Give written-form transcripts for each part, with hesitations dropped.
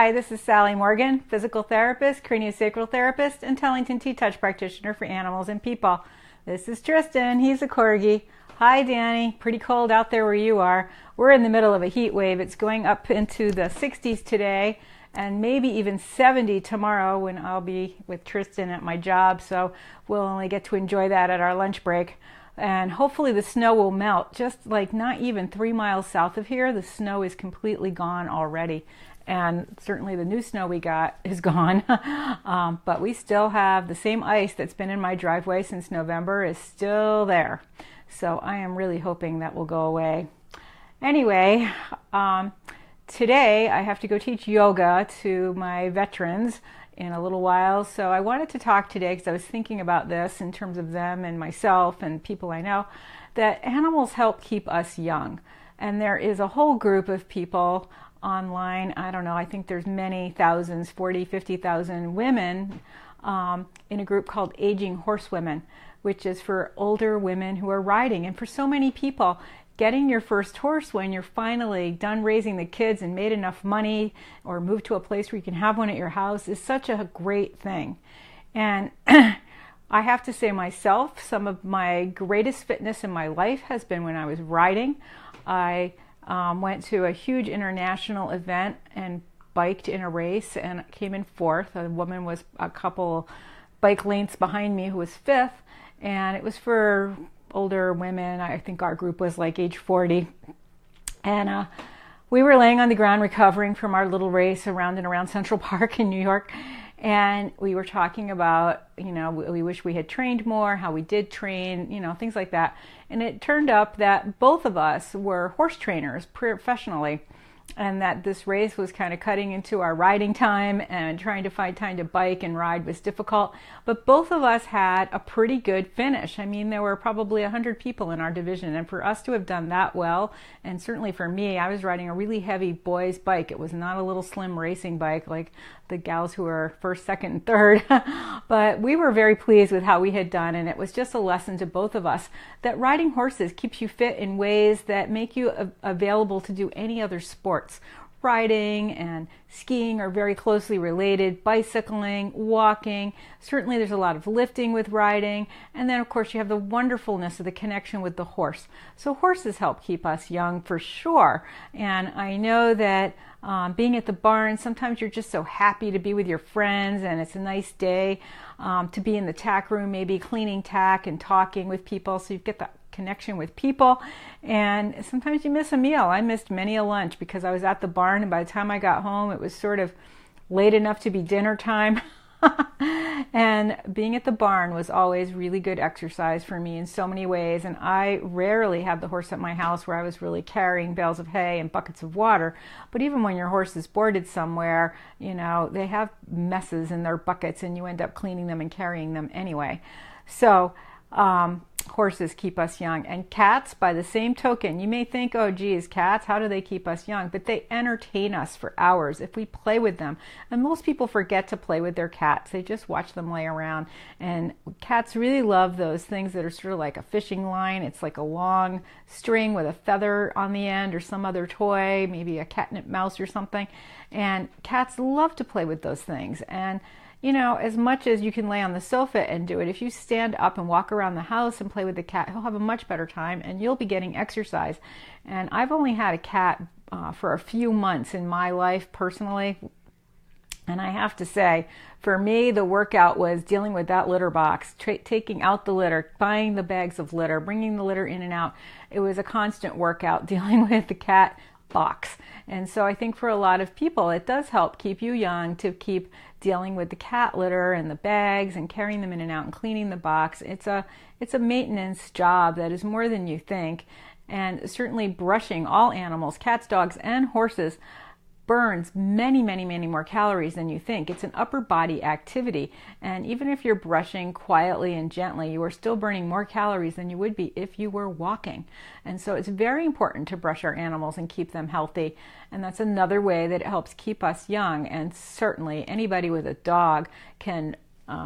Hi, this is Sally Morgan, physical therapist, craniosacral therapist, and Tellington T-Touch practitioner for animals and people. This is Tristan. He's a Corgi. Hi, Danny. Pretty cold out there where you are. We're in the middle of a heat wave. It's going up into the 60s today and maybe even 70 tomorrow when I'll be with Tristan at my job. So we'll only get to enjoy that at our lunch break. And hopefully the snow will melt. Just like not even 3 miles south of here, the snow is completely gone already. And certainly the new snow we got is gone. But we still have the same ice that's been in my driveway since November is still there. So I am really hoping that will go away. Anyway, today I have to go teach yoga to my veterans in a little while. So I wanted to talk today because I was thinking about this in terms of them and myself and people I know, that animals help keep us young. And there is a whole group of people online, I don't know, I think there's many thousands, 40, 50,000 women in a group called Aging Horsewomen, which is for older women who are riding. And for so many people, getting your first horse when you're finally done raising the kids and made enough money or moved to a place where you can have one at your house is such a great thing. And I have to say myself, some of my greatest fitness in my life has been when I was riding. I went to a huge international event and biked in a race and came in fourth. A woman was a couple bike lengths behind me who was fifth, and it was for older women. I think our group was like age 40. And we were laying on the ground recovering from our little race around and around Central Park in New York. And we were talking about, we wish we had trained more, how we did train, things like that. And it turned up that both of us were horse trainers professionally, and that this race was kind of cutting into our riding time, and trying to find time to bike and ride was difficult. But both of us had a pretty good finish. I mean, there were probably 100 people in our division, and for us to have done that well, and certainly for me, I was riding a really heavy boys' bike. It was not a little slim racing bike like the gals who were first, second, and third. But we were very pleased with how we had done, and it was just a lesson to both of us that riding horses keeps you fit in ways that make you available to do any other sports. Riding and skiing are very closely related, bicycling, walking. Certainly there's a lot of lifting with riding. And then of course you have the wonderfulness of the connection with the horse. So horses help keep us young for sure. And I know that being at the barn, sometimes you're just so happy to be with your friends and it's a nice day to be in the tack room, maybe cleaning tack and talking with people. So you get that connection with people, and sometimes you miss a meal. I missed many a lunch because I was at the barn, and by the time I got home it was sort of late enough to be dinner time. And being at the barn was always really good exercise for me in so many ways, and I rarely had the horse at my house where I was really carrying bales of hay and buckets of water. But even when your horse is boarded somewhere, they have messes in their buckets and you end up cleaning them and carrying them anyway. So horses keep us young. And cats, by the same token, you may think, oh geez, cats, how do they keep us young? But they entertain us for hours if we play with them. And most people forget to play with their cats. They just watch them lay around. And cats really love those things that are sort of like a fishing line. It's like a long string with a feather on the end or some other toy, maybe a catnip mouse or something. And cats love to play with those things. And as much as you can lay on the sofa and do it, if you stand up and walk around the house and play with the cat, he'll have a much better time and you'll be getting exercise. And I've only had a cat for a few months in my life personally. And I have to say, for me, the workout was dealing with that litter box, taking out the litter, buying the bags of litter, bringing the litter in and out. It was a constant workout dealing with the cat box. And so I think for a lot of people, it does help keep you young to keep dealing with the cat litter and the bags and carrying them in and out and cleaning the box. It's a maintenance job that is more than you think. And certainly brushing all animals, cats, dogs, and horses, burns many, many, many more calories than you think. It's an upper body activity. And even if you're brushing quietly and gently, you are still burning more calories than you would be if you were walking. And so it's very important to brush our animals and keep them healthy. And that's another way that it helps keep us young. And certainly anybody with a dog can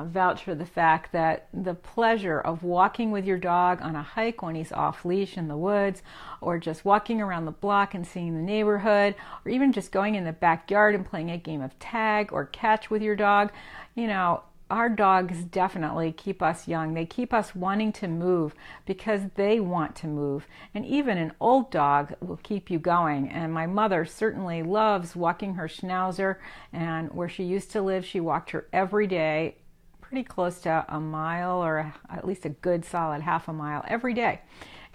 vouch for the fact that the pleasure of walking with your dog on a hike when he's off leash in the woods, or just walking around the block and seeing the neighborhood, or even just going in the backyard and playing a game of tag or catch with your dog, our dogs definitely keep us young. They keep us wanting to move because they want to move. And even an old dog will keep you going. And my mother certainly loves walking her Schnauzer. And where she used to live, she walked her every day, pretty close to a mile, or at least a good solid half a mile every day.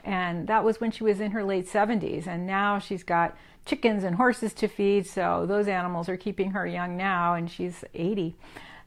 And that was when she was in her late 70s. And now she's got chickens and horses to feed. So those animals are keeping her young now, and she's 80.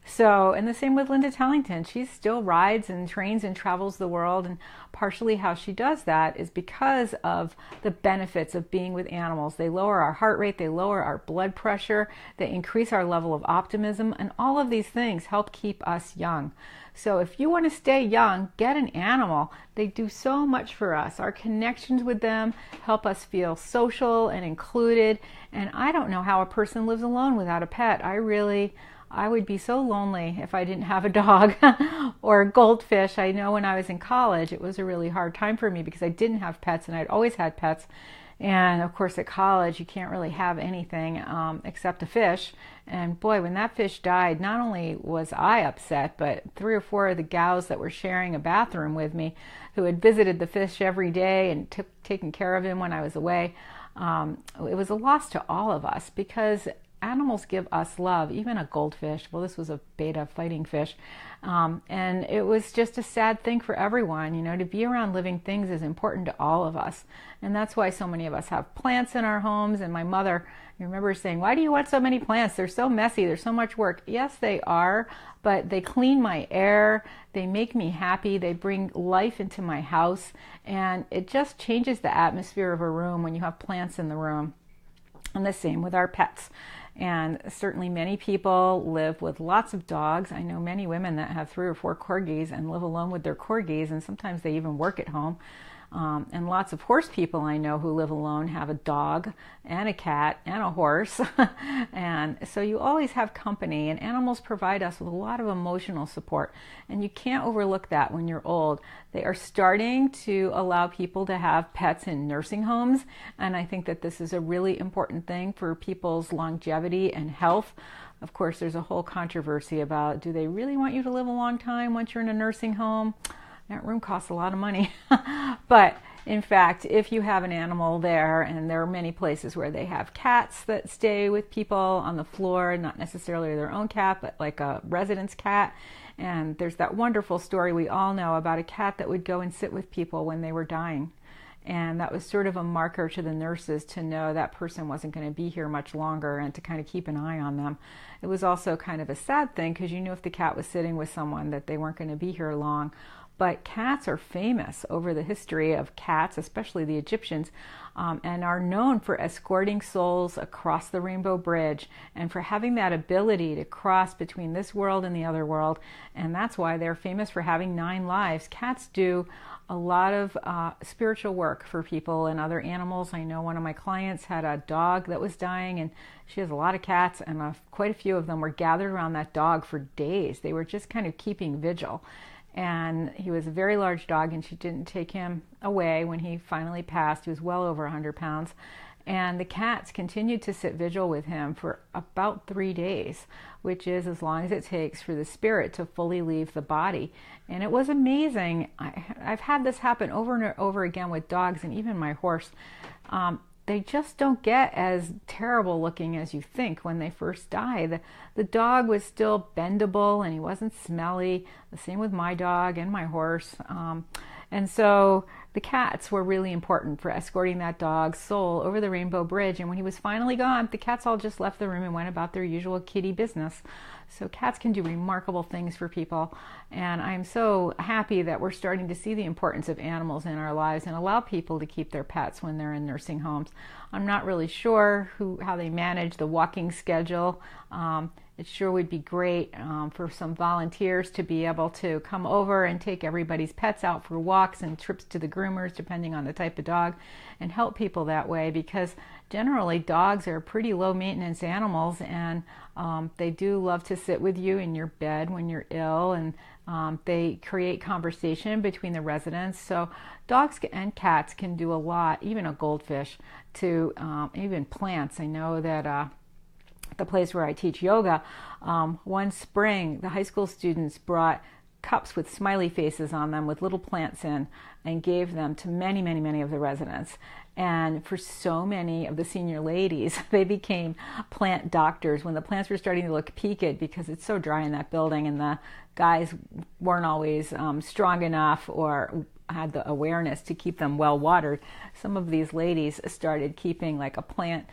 So, and the same with Linda Tellington. She still rides and trains and travels the world, and partially how she does that is because of the benefits of being with animals. They lower our heart rate, they lower our blood pressure, they increase our level of optimism, and all of these things help keep us young. So if you want to stay young, get an animal. They do so much for us. Our connections with them help us feel social and included, and I don't know how a person lives alone without a pet. I would be so lonely if I didn't have a dog or a goldfish. I know when I was in college, it was a really hard time for me because I didn't have pets, and I'd always had pets. And of course at college, you can't really have anything except a fish. And boy, when that fish died, not only was I upset, but 3 or 4 of the gals that were sharing a bathroom with me, who had visited the fish every day and taken care of him when I was away, it was a loss to all of us because animals give us love, even a goldfish. Well, this was a betta fighting fish. And it was just a sad thing for everyone. To be around living things is important to all of us. And that's why so many of us have plants in our homes. And my mother, I remember saying, why do you want so many plants? They're so messy. There's so much work. Yes, they are, but they clean my air. They make me happy. They bring life into my house. And it just changes the atmosphere of a room when you have plants in the room. And the same with our pets. And certainly many people live with lots of dogs. I know many women that have 3 or 4 Corgis and live alone with their Corgis, and sometimes they even work at home. And lots of horse people I know who live alone have a dog and a cat and a horse. And so you always have company, and animals provide us with a lot of emotional support. And you can't overlook that when you're old. They are starting to allow people to have pets in nursing homes. And I think that this is a really important thing for people's longevity and health. Of course, there's a whole controversy about, do they really want you to live a long time once you're in a nursing home? That room costs a lot of money. But in fact, if you have an animal there, and there are many places where they have cats that stay with people on the floor, not necessarily their own cat, but like a residence cat. And there's that wonderful story we all know about a cat that would go and sit with people when they were dying. And that was sort of a marker to the nurses to know that person wasn't going to be here much longer, and to kind of keep an eye on them. It was also kind of a sad thing because you knew if the cat was sitting with someone that they weren't going to be here long. But cats are famous over the history of cats, especially the Egyptians, and are known for escorting souls across the Rainbow Bridge and for having that ability to cross between this world and the other world. And that's why they're famous for having 9 lives. Cats do a lot of spiritual work for people and other animals. I know one of my clients had a dog that was dying, and she has a lot of cats, and quite a few of them were gathered around that dog for days. They were just kind of keeping vigil. And he was a very large dog, and she didn't take him away when he finally passed. He was well over 100 pounds. And the cats continued to sit vigil with him for about 3 days, which is as long as it takes for the spirit to fully leave the body. And it was amazing. I've had this happen over and over again with dogs, and even my horse. They just don't get as terrible looking as you think when they first die. The dog was still bendable, and he wasn't smelly. The same with my dog and my horse. And so the cats were really important for escorting that dog's soul over the Rainbow Bridge. And when he was finally gone, the cats all just left the room and went about their usual kitty business. So cats can do remarkable things for people. And I'm so happy that we're starting to see the importance of animals in our lives and allow people to keep their pets when they're in nursing homes. I'm not really sure how they manage the walking schedule. it sure would be great for some volunteers to be able to come over and take everybody's pets out for walks and trips to the groomers, depending on the type of dog, and help people that way, because generally dogs are pretty low maintenance animals, and they do love to sit with you in your bed when you're ill, and they create conversation between the residents. So dogs and cats can do a lot, even a goldfish, to even plants. I know that the place where I teach yoga, one spring the high school students brought cups with smiley faces on them with little plants in and gave them to many of the residents. And for so many of the senior ladies, they became plant doctors when the plants were starting to look peaked, because it's so dry in that building and the guys weren't always strong enough or had the awareness to keep them well watered. Some of these ladies started keeping like a plant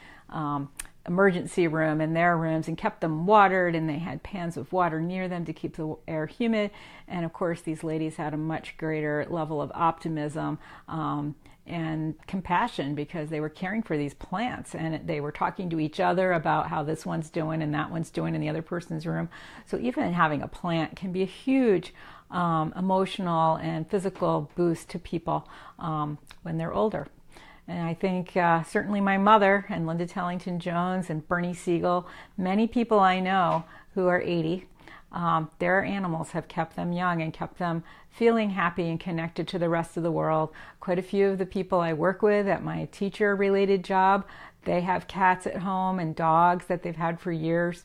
emergency room in their rooms and kept them watered, and they had pans of water near them to keep the air humid. And of course these ladies had a much greater level of optimism and compassion, because they were caring for these plants and they were talking to each other about how this one's doing and that one's doing in the other person's room. So even having a plant can be a huge emotional and physical boost to people when they're older. And I think certainly my mother and Linda Tellington Jones and Bernie Siegel, many people I know who are 80, their animals have kept them young and kept them feeling happy and connected to the rest of the world. Quite a few of the people I work with at my teacher-related job, they have cats at home and dogs that they've had for years.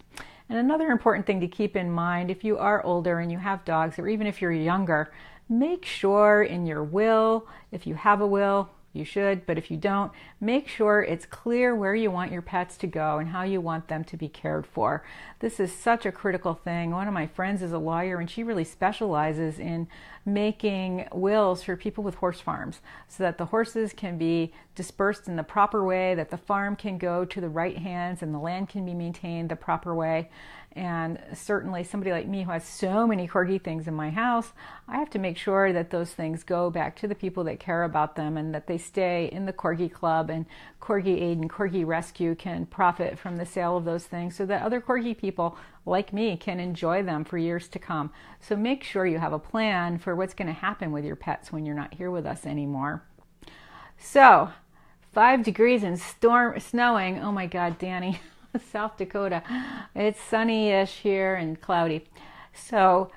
And another important thing to keep in mind, if you are older and you have dogs, or even if you're younger, make sure in your will, if you have a will, you should, but if you don't, make sure it's clear where you want your pets to go and how you want them to be cared for. This is such a critical thing. One of my friends is a lawyer, and she really specializes in making wills for people with horse farms so that the horses can be dispersed in the proper way, that the farm can go to the right hands, and the land can be maintained the proper way. And certainly somebody like me who has so many Corgi things in my house, I have to make sure that those things go back to the people that care about them, and that they stay in the Corgi Club, and Corgi Aid and Corgi Rescue can profit from the sale of those things so that other Corgi people like me can enjoy them for years to come. So make sure you have a plan for what's going to happen with your pets when you're not here with us anymore. So 5 degrees and snowing. Oh my God, Danny. South Dakota. It's sunny-ish here and cloudy. So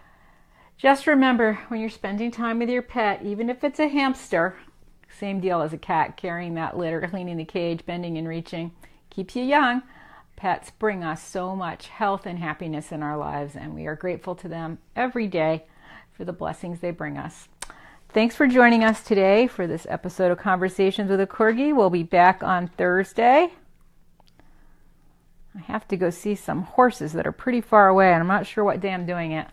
just remember, when you're spending time with your pet, even if it's a hamster, same deal as a cat, carrying that litter, cleaning the cage, bending and reaching, keeps you young. Pets bring us so much health and happiness in our lives, and we are grateful to them every day for the blessings they bring us. Thanks for joining us today for this episode of Conversations with a Corgi. We'll be back on Thursday. I have to go see some horses that are pretty far away, and I'm not sure what day I'm doing it.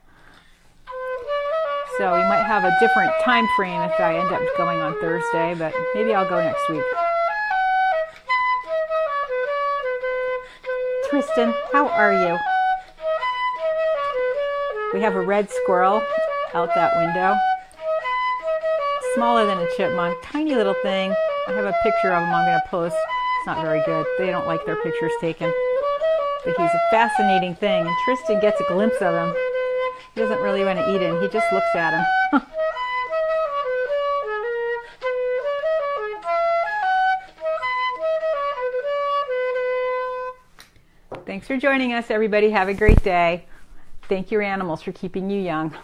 So we might have a different time frame if I end up going on Thursday, but maybe I'll go next week. Tristan, how are you? We have a red squirrel out that window. Smaller than a chipmunk, tiny little thing. I have a picture of him I'm going to post. It's not very good. They don't like their pictures taken. But he's a fascinating thing, and Tristan gets a glimpse of him. He doesn't really want to eat him. He just looks at him. Thanks for joining us, everybody. Have a great day. Thank your animals for keeping you young.